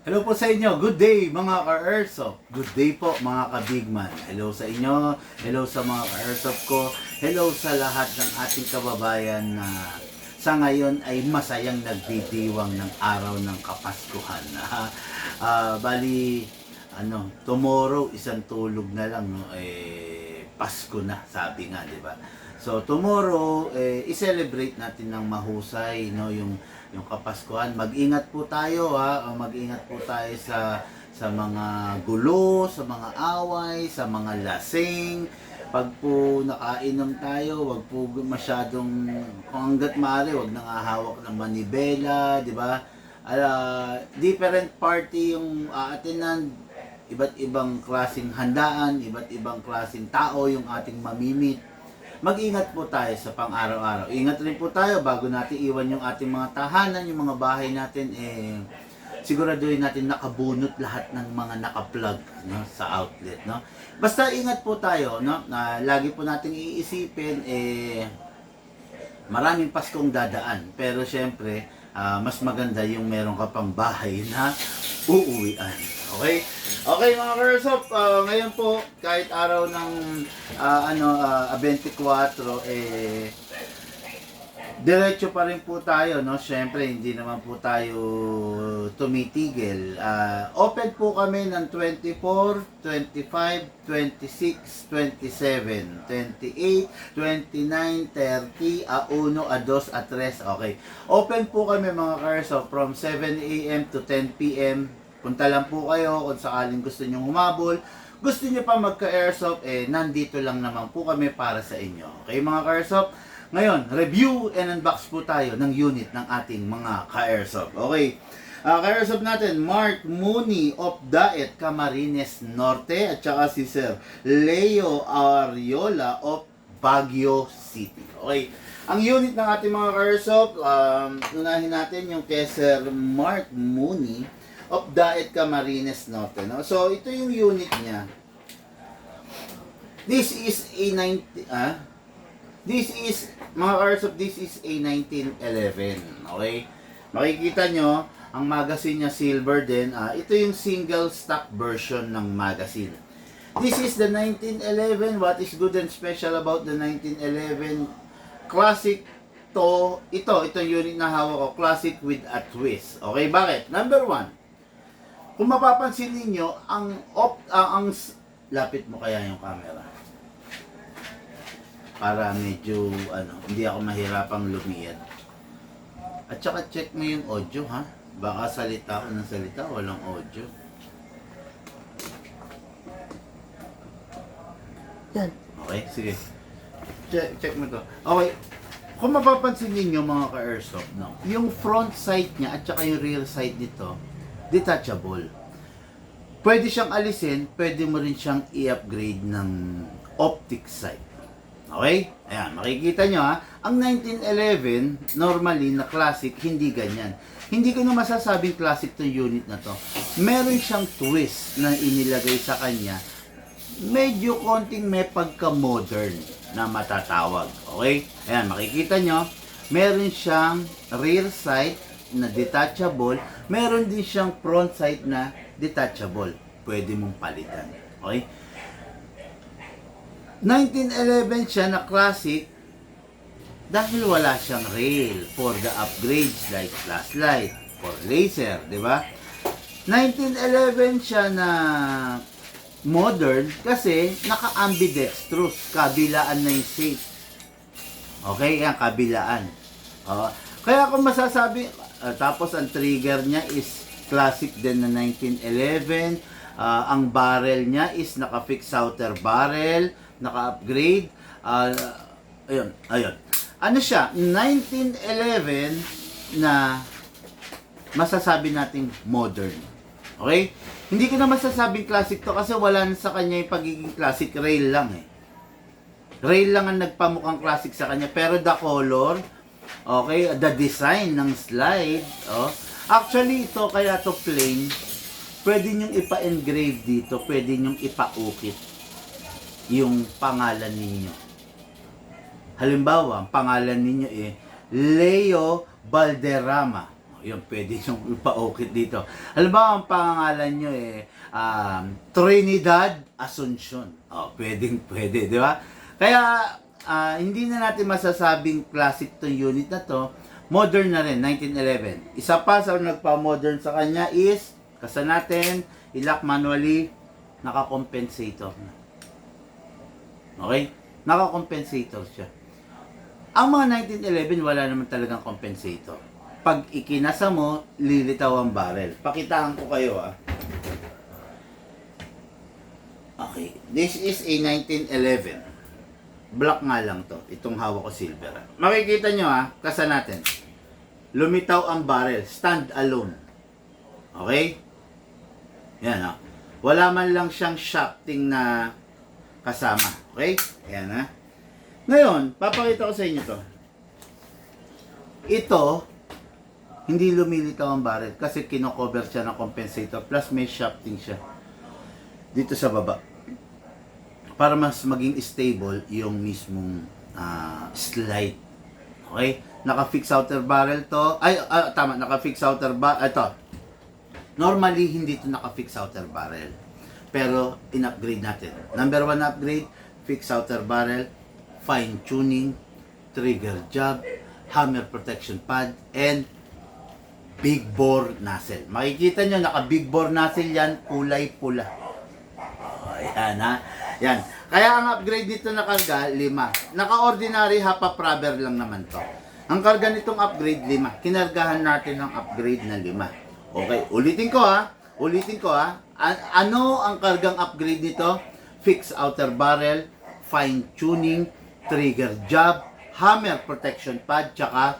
Hello po sa inyo. Good day mga ka-Airsoft. Good day po mga ka-Bigman. Hello sa inyo. Hello sa mga ka-Airsoft ko. Hello sa lahat ng ating kababayan na sa ngayon ay masayang nagdidiwang ng araw ng Kapaskuhan. Bali, tomorrow isang tulog na lang, no? Pasko na, sabi nga, di ba? So tomorrow i-celebrate natin ng mahusay, no, yung Kapaskuhan. Mag-ingat po tayo, ha. Mag-ingat po tayo sa mga gulo, sa mga away, sa mga lasing. Pag po nakainom tayo, wag po masyadong, kung hangga't maaari, wag nang hahawak ng manibela, di ba? Different party yung aatinan, iba't ibang klaseng handaan, iba't ibang klaseng tao yung ating mamimit. Mag-ingat po tayo sa pang-araw-araw. Ingat rin po tayo bago natin iwan yung ating mga tahanan, yung mga bahay natin, siguraduhin natin nakabunot lahat ng mga naka-plug, no, sa outlet, no. Basta ingat po tayo, no, na lagi po nating iisipin, maraming Paskong dadaan, pero syempre mas maganda yung meron ka pang bahay na uuwian. Okay? Okay mga Airsoft, ngayon po kahit araw ng 24, diretso pa rin po tayo, no? Syempre hindi naman po tayo tumitigil. Open po kami ng 24, 25, 26, 27, 28, 29, 30, 1, 2, 3. Okay. Open po kami mga Airsoft from 7 a.m. to 10 p.m. Punta lang po kayo kung sakaling gusto nyo humabol. Gusto nyo pa magka-airsoft, nandito lang naman po kami para sa inyo. Okay mga ka-airsoft? Ngayon, review and unbox po tayo ng unit ng ating mga ka-airsoft. Okay. Ka-airsoft natin, Mark Mooney of Daet, Camarines Norte, at saka si Sir Leo Ariola of Baguio City. Okay. Ang unit ng ating mga ka-airsoft, unahin natin yung kay Sir Mark Mooney of Daet, Camarines Norte, no? So ito yung unit niya. This is a 90 This is mga Airsoft, this is a 1911. Okay? Makikita nyo ang magazine niya silver din. Ito yung single stock version ng magazine. This is the 1911. What is good and special about the 1911? Classic to ito unit na hawak ko, classic with a twist. Okay, bakit? Number 1. Kung mapapansin niyo ang lapit mo kaya yung camera. Para medyo hindi ako mahirapang lumiyad. At saka check mo yung audio, ha. Baka salita ako ng salita, walang audio. Yan. Okay, sige. Check mo to. Okay. Kung mapapansin niyo mga ka-airsoft, no, yung front sight niya at saka yung rear sight nito, detachable. Pwede siyang alisin, pwede mo rin siyang i-upgrade ng optic sight. Okay? Ayan, makikita nyo, ha. Ang 1911, normally na classic, hindi ganyan. Hindi ko na masasabing classic to unit na to. Meron siyang twist na inilagay sa kanya. Medyo konting may pagka-modern na matatawag. Okay? Ayan, makikita nyo, meron siyang rear sight na detachable, meron din siyang front sight na detachable. Pwede mong palitan. Okay? 1911 siya na classic dahil wala siyang rail for the upgrades like flashlight, for laser, di ba? 1911 siya na modern kasi naka-ambidextrous, kabilaan na yung shape. Okay, yan, kabilaan. Kaya kung masasabi, tapos ang trigger niya is classic din na 1911. Ang barrel niya is naka-fix outer barrel, naka-upgrade. Ayun. Ano siya? 1911 na masasabi nating modern. Okay? Hindi ko na masasabing classic to kasi wala na sa kanya yung pagiging classic, rail lang eh. Rail lang ang nagpamukhang classic sa kanya, pero the color, okay, the design ng slide, actually ito kaya to plain, pwede nyong ipa-engrave dito, pwede nyong ipa-ukit yung pangalan ninyo. Halimbawa, ang pangalan ninyo Leo Valderrama. Yung pwede nyo ipa-okit dito. Alam ba, ang pangalan nyo Trinidad Asuncion. Pwede, di ba? Kaya, hindi na natin masasabing classic tong unit na to. Modern na rin, 1911. Isa pa sa nagpa-modern sa kanya is, kasa natin, i-lock manually, naka-compensator na. Okay? Naka-compensator siya. Ang mga 1911, wala naman talagang compensator. Pag ikinasa mo, lilitaw ang barrel. Pakitaan ko kayo Okay, this is a 1911. Black nga lang to. Itong hawak ko silver. Makikita nyo kasa natin. Lumitaw ang barrel. Stand alone. Okay? Yan Wala man lang siyang shafting na kasama. Okay? Ayan Ngayon, papakita ko sa inyo to. Ito, hindi lumilitaw ang barrel kasi kino-cover siya ng compensator plus may shafting siya dito sa baba para mas maging stable yung mismong slide. Okay? Naka-fix outer barrel to. Tama, naka-fix outer barrel. Ito. Normally, hindi to naka-fix outer barrel. Pero, in-upgrade natin. Number 1 upgrade, fix outer barrel, fine tuning, trigger job, hammer protection pad, and big bore nozzle. Makikita nyo, naka big bore nozzle yan, kulay pula. Ayan Yan. Kaya ang upgrade dito na karga, 5. Naka-ordinary half-up rubber lang naman to. Ang karga nitong upgrade, 5. Kinargahan natin ng upgrade na 5. Okay, ulitin ko Ano ang kargang upgrade nito? Fix outer barrel, fine tuning, trigger job, hammer protection pad, tsaka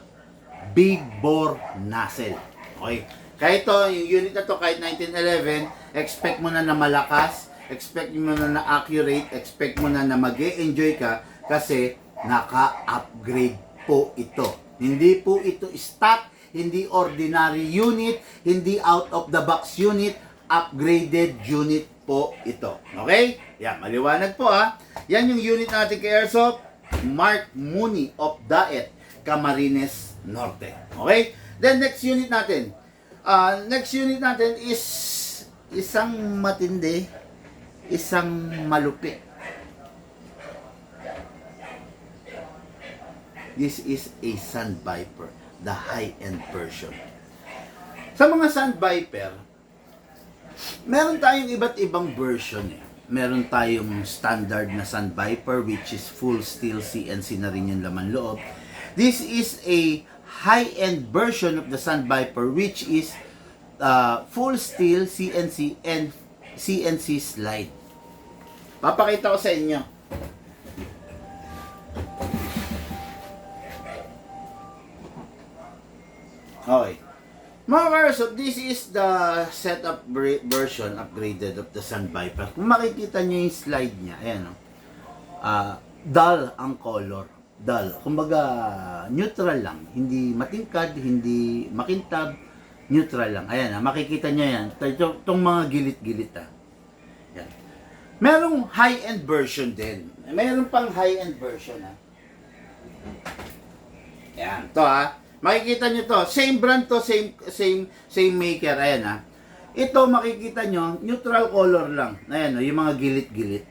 big bore nozzle. Okay. Kaya ito, yung unit na to, kahit 1911, expect mo na malakas, expect mo na accurate, expect mo na mag-e-enjoy ka kasi naka-upgrade po ito. Hindi po ito stock, hindi ordinary unit, hindi out of the box unit, upgraded unit po ito. Okay? Yan, maliwanag po Yan yung unit natin kay Airsoft, Mark Mooney of Daet, Camarines Norte. Okay? Then next unit natin. Next unit natin is isang matindi, isang malupit. This is a Sand Viper, the high-end version. Sa mga Sand Viper, meron tayong iba't ibang version Meron tayong standard na Sand Viper which is full steel CNC na rin yung laman loob. This is a high-end version of the Sand Viper which is full steel CNC and CNC slide. Papakita ko sa inyo. Okay. Mga Airsoft, this is the setup version upgraded of the Sand Viper. Kung makikita nyo yung slide niya, ayan dull ang color. Dull. Kumbaga, neutral lang. Hindi matingkad, hindi makintab, neutral lang. Ayan makikita nyo yan. Itong mga gilit-gilit Yan. Merong high-end version din. Meron pang high-end version Yan. Ito makikita nyo to, same brand to, same maker. Ayan Ito makikita nyo, neutral color lang. Ayan yung mga gilit-gilit.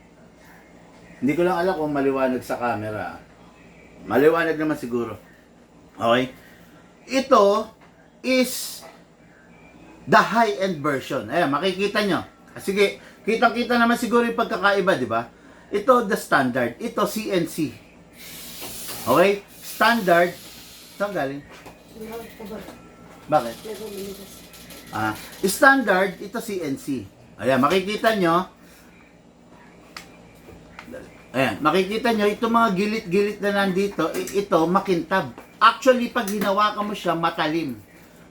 Hindi ko lang alam kung maliwanag sa camera. Maliwanag naman siguro. Okay? Ito is the high-end version. Ayan, makikita nyo. Sige, kitang-kita naman siguro yung pagkakaiba, di ba? Ito the standard. Ito CNC. Okay? Standard. Saan galing? Bakit? Standard, ito CNC. Ayan, makikita nyo. Ayan, makikita nyo, ito mga gilit-gilit na nandito, ito makintab. Actually, pag hinawakan mo siya, matalim.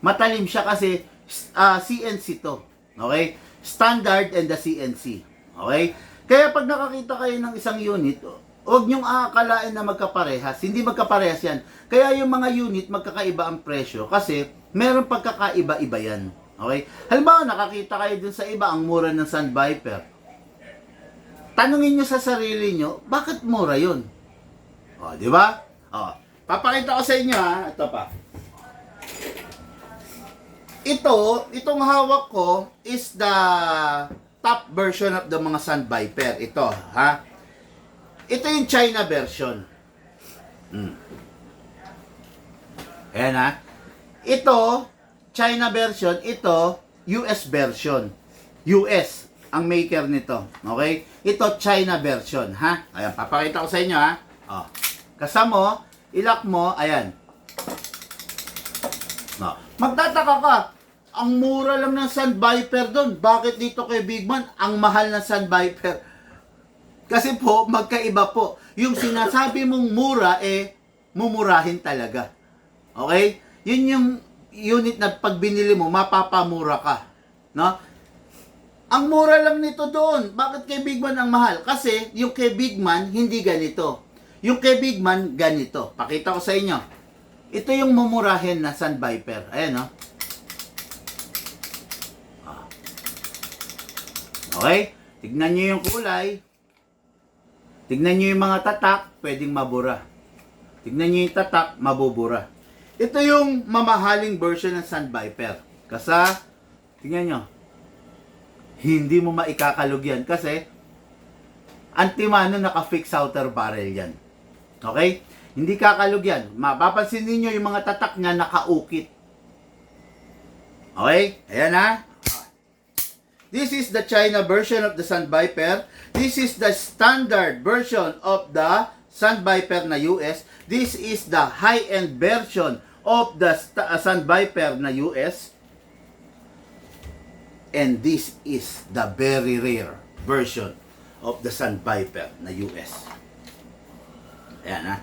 Matalim siya kasi CNC to. Okay? Standard and the CNC. Okay? Kaya pag nakakita kayo ng isang unit, huwag nyong aakalain na magkaparehas. Hindi magkaparehas yan. Kaya yung mga unit, magkakaiba ang presyo. Kasi, meron pagkakaiba-iba yan. Okay? Halimbawa, nakakita kayo dun sa iba, ang mura ng Sand Viper. Tanungin nyo sa sarili nyo, bakit mura yun? Di ba? Papakita ko sa inyo Ito pa. Itong hawak ko is the top version of the mga Sun Viper. Ito, ha? Ito yung China version. Ayan, ha? Ito, China version. Ito, US version. US ang maker nito. Okay? Ito, China version, ha? Ayan, papakita ko sa inyo, ha? Oh. Kasama, ilak mo, ayan. No. Magtataka ka, ang mura lang ng Sun Viper doon. Bakit dito kay Bigman, ang mahal ng Sun Viper? Kasi po, magkaiba po. Yung sinasabi mong mura, mumurahin talaga. Okay? Yun yung unit na pag binili mo, mapapamura ka. No? Ang mura lang nito doon. Bakit kay Bigman ang mahal? Kasi yung kay Bigman, hindi ganito. Yung kay Bigman, ganito. Pakita ko sa inyo. Ito yung mumurahin na Sun Viper. Ayan, no? Okay? Tignan nyo yung kulay. Tignan nyo yung mga tatak, pwedeng mabura. Tignan nyo yung tatak, mabubura. Ito yung mamahaling version ng Sun Viper. Kasi, tignan nyo, hindi mo maikakalog yan kasi antimano naka-fix outer barrel yan. Okay? Hindi kakalog yan. Mapapansin ninyo yung mga tatak niya nakaukit. Okay? Ayan, ha? This is the China version of the Sun Viper. This is the standard version of the Sun Viper na US. This is the high-end version of the Sun Viper na US. And this is the very rare version of the Sun Viper na US. Ayan, ha?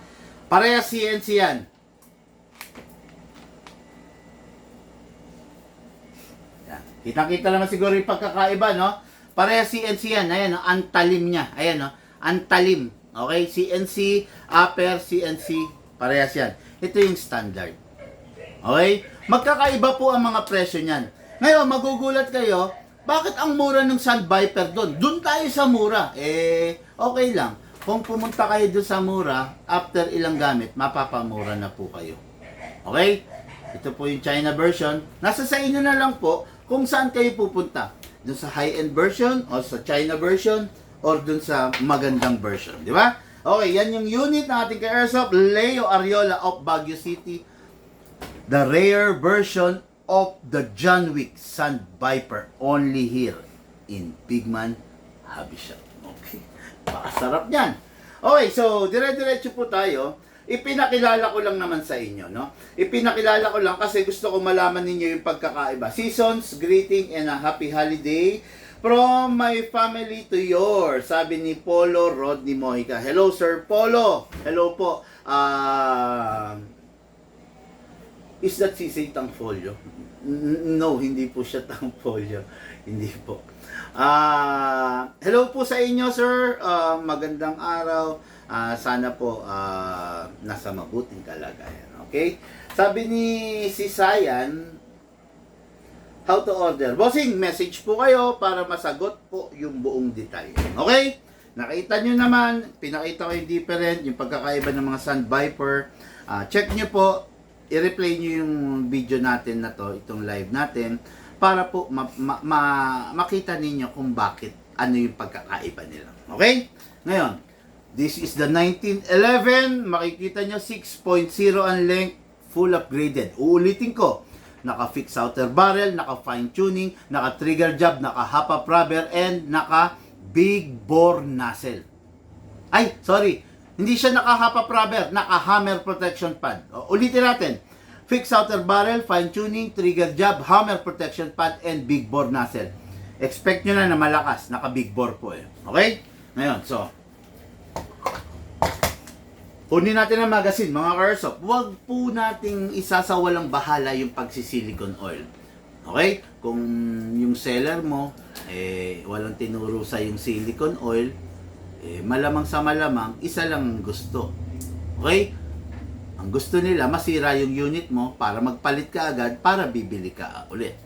Parehas CNC yan. Kitang-kita naman siguro yung pagkakaiba, no? Pareha CNC yan. Ayan, no? Ang talim niya. Ayan, no? Ang talim. Okay? CNC, upper, CNC. Parehas yan. Ito yung standard. Okay? Magkakaiba po ang mga presyo niyan. Ngayon, magugulat kayo, bakit ang mura ng Sun Viper doon? Doon tayo sa mura. Okay lang. Kung pumunta kayo doon sa mura, after ilang gamit, mapapamura na po kayo. Okay? Ito po yung China version. Nasa sa inyo na lang po kung saan kayo pupunta. Doon sa high-end version, o sa China version, or doon sa magandang version. Di ba? Okay, yan yung unit ng ating ka-airsoft, Leo Ariola of Baguio City. The rare version of the John Wick Sun Viper. Only here in Bigman Hobby Shop. Okay. Pakasarap yan. Okay, so dire-diretso po tayo. Ipinakilala ko lang naman sa inyo, no? Ipinakilala ko lang kasi gusto ko malaman ninyo yung pagkakaiba. Seasons, greeting, and a happy holiday from my family to yours. Sabi ni Polo Rodney Mojica. Hello, Sir Polo. Hello po. Is that si Tangfolio? No, hindi po siya Tangfolio. Hindi po. Hello po sa inyo, sir. Magandang araw. Sana po nasa mabuting kalagayan. Okay? Sabi ni si Sayan, how to order. Bossing, message po kayo para masagot po yung buong detalye. Okay? Nakita nyo naman, pinakita ko yung different, yung pagkakaiba ng mga Sun Viper. Check nyo po, i-replay nyo yung video natin na to, itong live natin, para po makita ninyo kung bakit, ano yung pagkakaiba nila. Okay? Ngayon, this is the 1911. Makikita nyo, 6.0 ang length, full upgraded. Uulitin ko, naka-fix outer barrel, naka-fine tuning, naka-trigger job, naka-hop-up rubber, and naka-big bore nozzle. Ay, sorry. Hindi siya naka-hop-up rubber, naka-hammer protection pad. Ulitin natin. Fix outer barrel, fine tuning, trigger job, hammer protection pad, and big bore nozzle. Expect nyo na malakas. Naka-big bore po eh. Okay? Ngayon, so, kunin natin ang magazine, mga ka-airsoft. Huwag po nating isasawalang bahala yung pagsisilicone oil. Okay? Kung yung seller mo, walang tinuro sa yung silicone oil, malamang sa malamang, isa lang gusto. Okay? Ang gusto nila, masira yung unit mo para magpalit ka agad, para bibili ka ulit.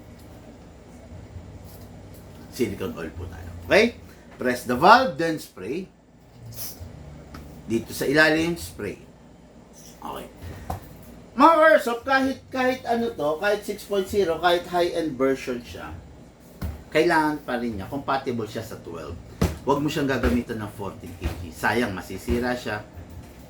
Silicone oil po tayo. Okay? Press the valve, then spray. Dito sa ilalim, spray. Okay. Mga Airsoft, kahit ano to, kahit 6.0, kahit high-end version siya, kailangan pa rin niya, compatible siya sa 12. Huwag mo siyang gagamitan ng 14 kg. Sayang, masisira siya.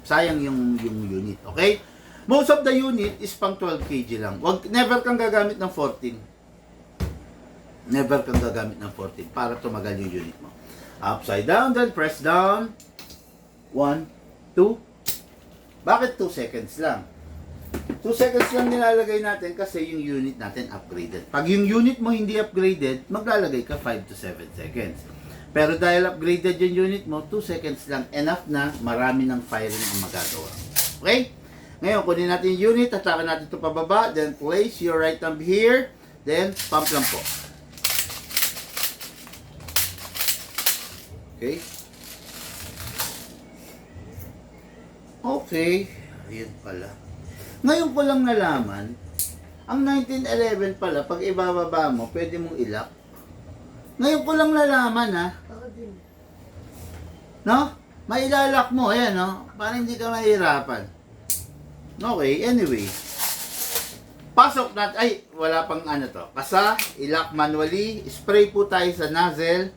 Sayang yung unit, okay? Most of the unit is pang 12 kg lang. Never kang gagamit ng 14. Never kang gagamit ng 14 para tumagal yung unit mo. Upside down, then press down. 1, 2. Bakit 2 seconds lang? 2 seconds lang nilalagay natin kasi yung unit natin upgraded. Pag yung unit mo hindi upgraded, maglalagay ka 5 to 7 seconds. Pero dahil upgraded yung unit mo, 2 seconds lang enough na marami ng firing ang magagawa. Okay? Ngayon, kunin natin yung unit, tatakan natin ito pababa, then place your right thumb here, then pump lang po. Okay? Okay. Ayun pala. Ngayon ko lang nalaman, ang 1911 pala, pag ibababa mo, pwede mong ilak. Ngayon ko lang nalaman, ha? No? Mailalak mo, ayan, no? Para hindi ka mahirapan. Okay, anyway. Pasok natin, ay, wala pang ano to. Kasa, ilak manually, spray po tayo sa nozzle,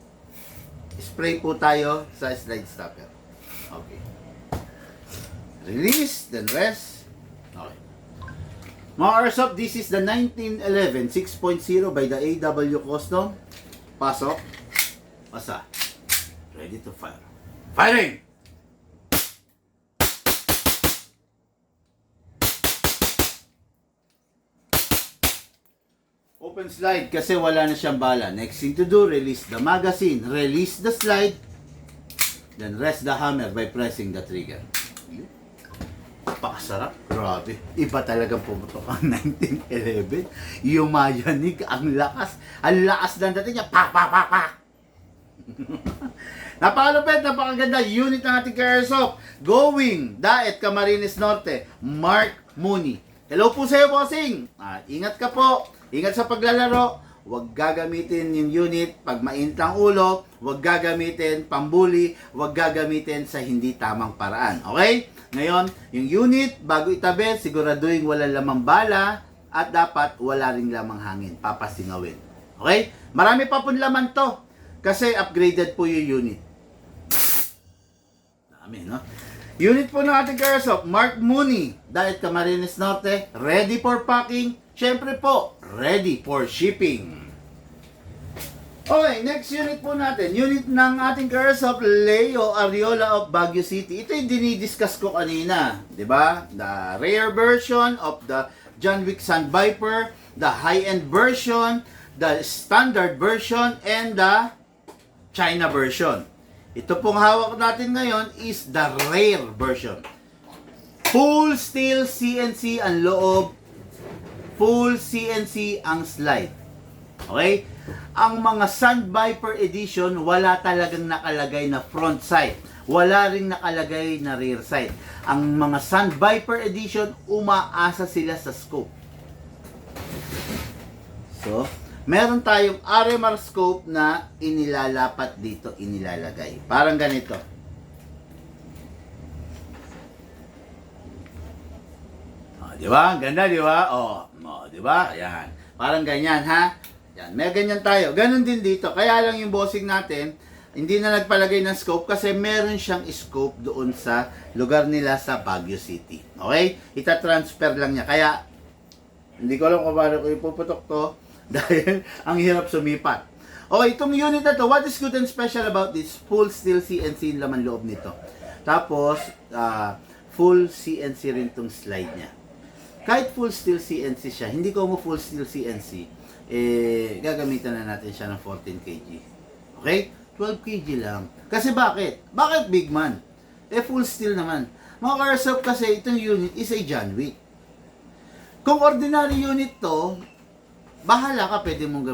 spray po tayo sa slide stopper. Okay. Release, then rest. Okay. Mga Airsoft, this is the 1911 6.0 by the AW Custom. Pasok. Pasa. Ready to fire. Firing! Open slide kasi wala na siyang bala. Next thing to do, release the magazine. Release the slide. Then rest the hammer by pressing the trigger. Napakasarap. Grabe. Iba talagang pumutok ang 1911. Yumayanig. Ang lakas. Ang lakas ng dating niya. Pak, pak, pak, pak. Napakalupit. Napakaganda. Unit ng ating Airsoft. Going. Daet Camarines Norte. Mark Mooney. Hello po sa iyo, bossing. Ingat ka po. Ingat sa paglalaro. Huwag gagamitin yung unit pag mainit ang ulo. Huwag gagamitin pambuli. Huwag gagamitin sa hindi tamang paraan. Okay? Ngayon, yung unit, bago itabi, siguraduhin walang lamang bala at dapat wala ring lamang hangin. Papasingawin. Okay? Marami pa pong laman to kasi upgraded po yung unit. Dami, no? Unit po ng ating Airsoft, Mark Mooney, Daet Camarines Norte, ready for packing. Siyempre po, ready for shipping. Okay, next unit po natin. Unit ng ating Airsoft, Leo Ariola of Baguio City. Ito yung dinidiscuss ko kanina. Diba? The rare version of the John Wick Sand Viper, the high-end version, the standard version, and the China version. Ito pong hawak natin ngayon is the rare version. Full steel CNC ang loob. Full CNC ang slide. Okay? Ang mga Sand Viper Edition, wala talagang nakalagay na front sight. Wala ring nakalagay na rear sight. Ang mga Sand Viper Edition, umaasa sila sa scope. So, meron tayong RMR scope na inilalapat dito, inilalagay. Parang ganito. Di ba? Ganda, di ba? Di ba? Ayan. Parang ganyan, ha? Yan, may ganyan tayo. Ganon din dito. Kaya lang yung bossing natin, hindi na nagpalagay ng scope kasi meron siyang scope doon sa lugar nila sa Baguio City. Okay? Ita-transfer lang niya. Kaya, hindi ko alam kung paano ko ipuputok to dahil ang hirap sumipat. Okay, itong unit na to, what is good and special about this? Full steel CNC yung laman loob nito. Tapos, full CNC rin itong slide niya. Kahit full steel CNC siya, hindi ko mo full steel CNC, gagamitan na natin siya ng 14 kg. Okay? 12 kg lang. Kasi bakit? Bakit big man? Full steel naman. Mga Airsoft kasi itong unit is a John Wick. Kung ordinary unit to, bahala ka, pwede mong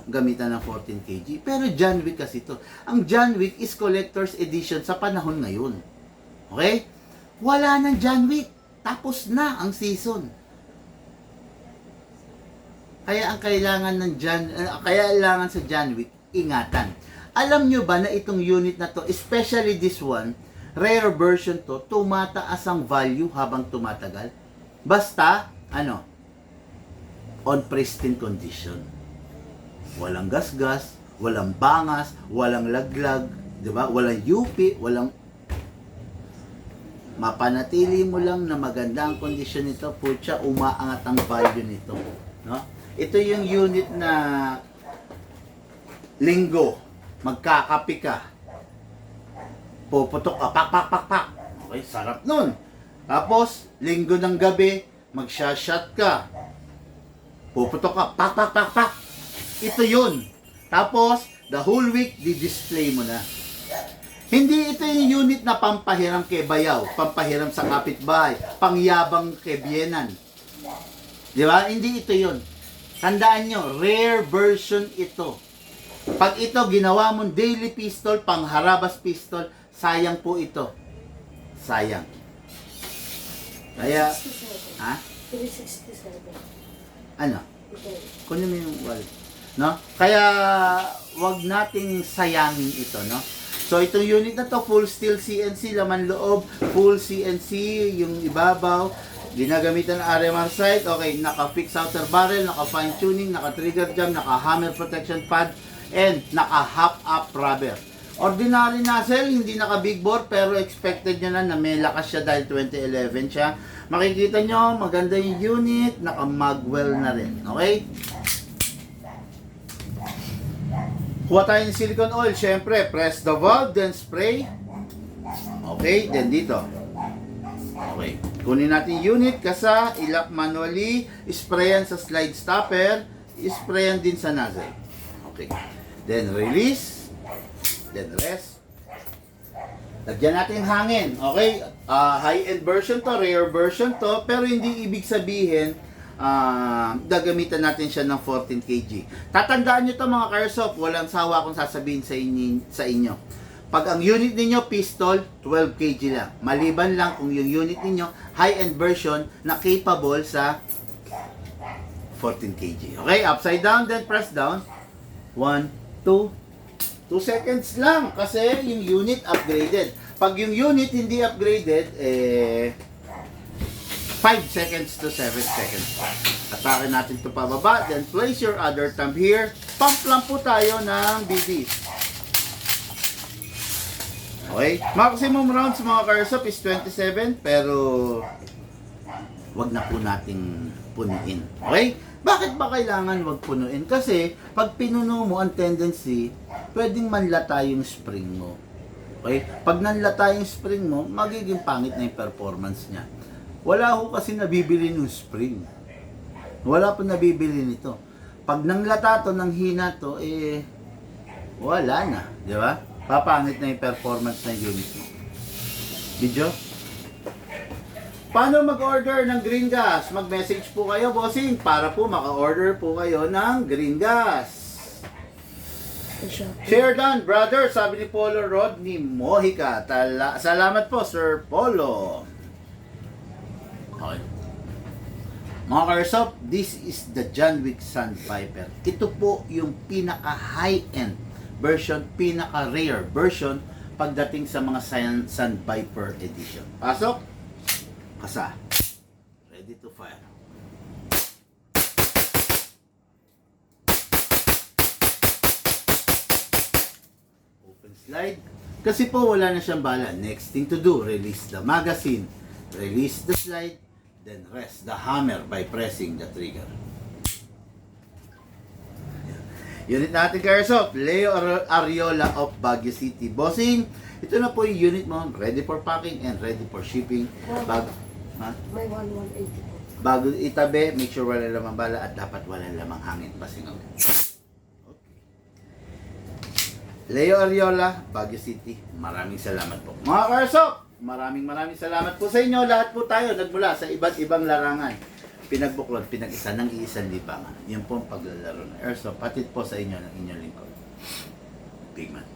gamitan ng 14 kg. Pero John Wick kasi to. Ang John Wick is collector's edition sa panahon ngayon. Okay? Wala nang John Wick. Tapos na ang season. Kaya ang kailangan sa John Wick, ingatan. Alam nyo ba na itong unit na to, especially this one, rare version to, tumataas ang value habang tumatagal? Basta, on pristine condition. Walang gasgas, walang bangas, walang laglag, di ba? Walang yupi, walang mapanatili mo lang na maganda ang kondisyon nito, putya, umaangat ang value nito, no? Ito yung unit na linggo, magkakapi ka, puputok ka, pak, pak, pak, pak. Okay, sarap nun. Tapos, linggo ng gabi, magsha-shot ka, puputok ka, pak, pak, pak, pak. Ito yun. Tapos, the whole week, di-display mo na. Hindi ito yung unit na pampahiram kay bayaw, pampahiram sa kapitbahay, pangyabang kay biyenan. Di ba? Hindi ito yun. Tandaan nyo, rare version ito. Pag ito ginawa mong daily pistol, pangharabas pistol, sayang po ito. Sayang. Kaya, 367. ha? 367. Ano? Okay. Kunin mo yung wallet. No? Kaya, wag nating sayangin ito, no? So, itong unit na to, full steel CNC, laman loob, full CNC, yung ibabaw, ginagamitan ng RMR sight, okay, naka-fix outer barrel, naka-fine tuning, naka-trigger jam, naka-hammer protection pad, and naka-hop-up rubber. Ordinary nozzle, hindi naka-big bore, pero expected nyo na may lakas siya dahil 2011 siya. Makikita nyo, maganda yung unit, naka-magwell na rin, okay? Kuha tayo ng silicone oil. Siyempre, press the valve, then spray. Okay, then dito. Okay. Kunin natin yung unit, kasa, ilak manually, sprayan sa slide stopper, sprayan din sa nozzle. Okay. Then release, then rest. Lagyan natin yung hangin. Okay? High-end version to, rare version to, pero hindi ibig sabihin gagamitan natin siya ng 14 kg. Tatandaan nyo to mga Carsoft, walang sawa kung sasabihin sa inyo. Pag ang unit ninyo pistol, 12 kg lang. Maliban lang kung yung unit ninyo high-end version na capable sa 14 kg. Okay, upside down, then press down. 1, 2 seconds lang kasi yung unit upgraded. Pag yung unit hindi upgraded, 5 seconds to 7 seconds. Atake natin ito pababa. Then place your other thumb here. Pump lang po tayo ng BBs. Okay. Maximum rounds mga Carsoft is 27. Pero wag na po nating punuin. Okay? Bakit ba kailangan wag punuin? Kasi pag pinuno mo ang tendency, pwedeng manlata yung spring mo. Okay? Pag nanlata yung spring mo, magiging pangit na yung performance niya. Wala ho kasi nabibili ng spring. Wala po nabibili nito. Pag nanglata to, nang hina to, wala na. Di ba? Papangit na yung performance ng unit mo. Video? Paano mag-order ng green gas? Mag-message po kayo, bossing, para po maka-order po kayo ng green gas. Share done, brother, sabi ni Polo Rodney Mojica. Salamat po, Sir Polo. Okay. Mga Carsoft, this is the John Wick Sandpiper. Ito po yung pinaka-high-end version, pinaka-rare version pagdating sa mga Sandpiper edition. Pasok. Kasa. Ready to fire. Open slide. Kasi po wala na siyang bala. Next thing to do, release the magazine. Release the slide. Then rest the hammer by pressing the trigger. Unit natin Carsoft, Leo Ariola of Baguio City. Bossing, ito na po yung unit mo, ready for packing and ready for shipping. May 1180 po. Bago itabi, make sure wala lamang bala at dapat wala lamang hangin pasingaw. Okay. Leo Ariola, Baguio City. Maraming salamat po. Mga Carsoft, maraming salamat po sa inyo. Lahat po tayo nagmula sa iba't ibang larangan. Pinagbuklod, pinag-isa ng iisang libangan. Yan po ang paglalaro ng Airsoft. Patid po sa inyo ng inyong lingkod. Big man.